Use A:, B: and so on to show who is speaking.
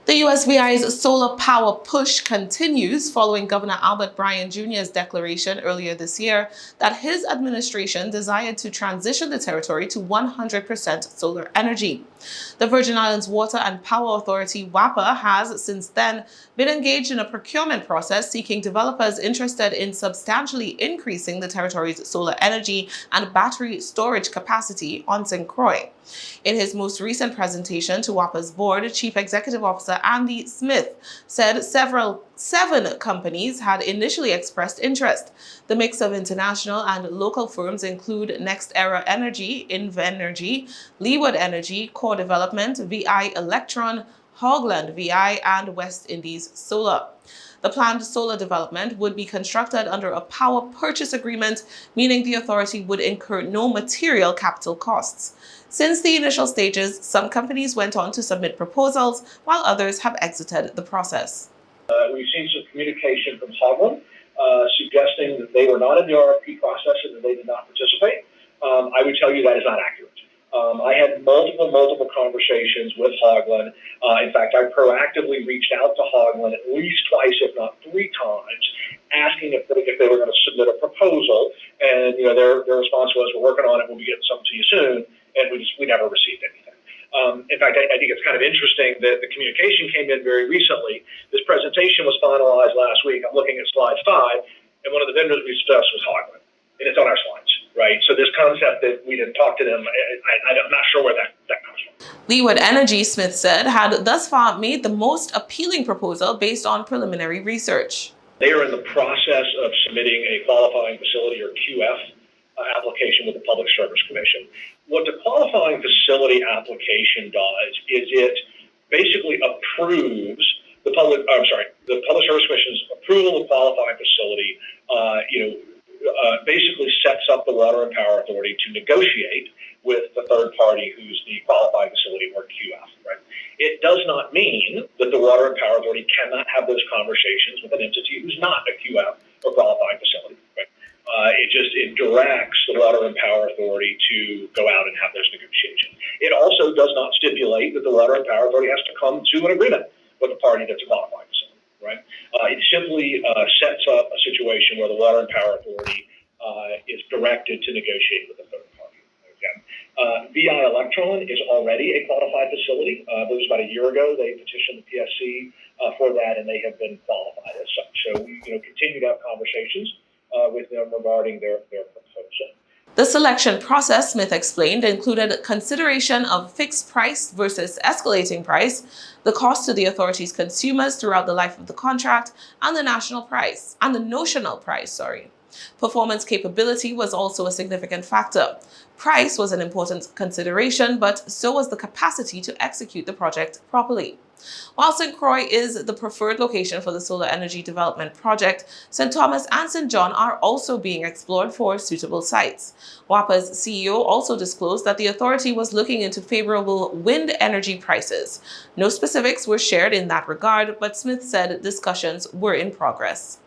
A: The U.S.V.I.'s solar power push continues following Governor Albert Bryan Jr.'s declaration earlier this year that his administration desired to transition the territory to 100% solar energy. The Virgin Islands Water and Power Authority, WAPA, has since then been engaged in a procurement process seeking developers interested in substantially increasing the territory's solar energy and battery storage capacity on St. Croix. In his most recent presentation to WAPA's board, Chief Executive Officer Andy Smith said seven companies had initially expressed interest. The mix of international and local firms include NextEra Energy, Invenergy, Leeward Energy, Core Development, VI Electron, Hogland VI, and West Indies Solar. The planned solar development would be constructed under a power purchase agreement, meaning the authority would incur no material capital costs. Since the initial stages, some companies went on to submit proposals, while others have exited the process.
B: We've seen some communication from Hogland suggesting that they were not in the RFP process and that they did not participate. I would tell you that is not accurate. I had multiple conversations with Hogland. In fact, I proactively reached out to Hogland at least twice, if not three times, asking if they were going to submit a proposal. And their response was, "We're working on it. We'll be getting something to you soon." And we never received anything. In fact, I think it's kind of interesting that the communication came in very recently. This presentation was finalized last week. I'm looking at slide 5, and one of the vendors we discussed was Hogland, and it's on our slides. Right, so this concept that we didn't talk to them, I'm not sure where that comes from.
A: Leeward Energy, Smith said, had thus far made the most appealing proposal based on preliminary research.
B: They are in the process of submitting a qualifying facility, or QF, application with the Public Service Commission. What the qualifying facility application does is it basically approves the Public Service Commission's approval of qualifying facility. Basically sets up the Water and Power Authority to negotiate with the third party who's the qualifying facility, or QF. Right? It does not mean that the Water and Power Authority cannot have those conversations with an entity who's not a QF or qualifying facility. Right? It directs the Water and Power Authority to go out and have those negotiations. It also does not stipulate that the Water and Power Authority has to come to an agreement with a party that's a qualifying facility. Right? It simply sets up a situation where the Water and Power Authority is directed to negotiate with a third party. Okay? VI Electron is already a qualified facility. It was about a year ago. They petitioned the PSC for that, and they have been qualified as such. So we continue to have conversations with them regarding their proposal.
A: The selection process, Smith explained, included consideration of fixed price versus escalating price, the cost to the authority's consumers throughout the life of the contract, and the notional price. Performance capability was also a significant factor. Price was an important consideration, but so was the capacity to execute the project properly. While St. Croix is the preferred location for the solar energy development project, St. Thomas and St. John are also being explored for suitable sites. WAPA's CEO also disclosed that the authority was looking into favorable wind energy prices. No specifics were shared in that regard, but Smith said discussions were in progress.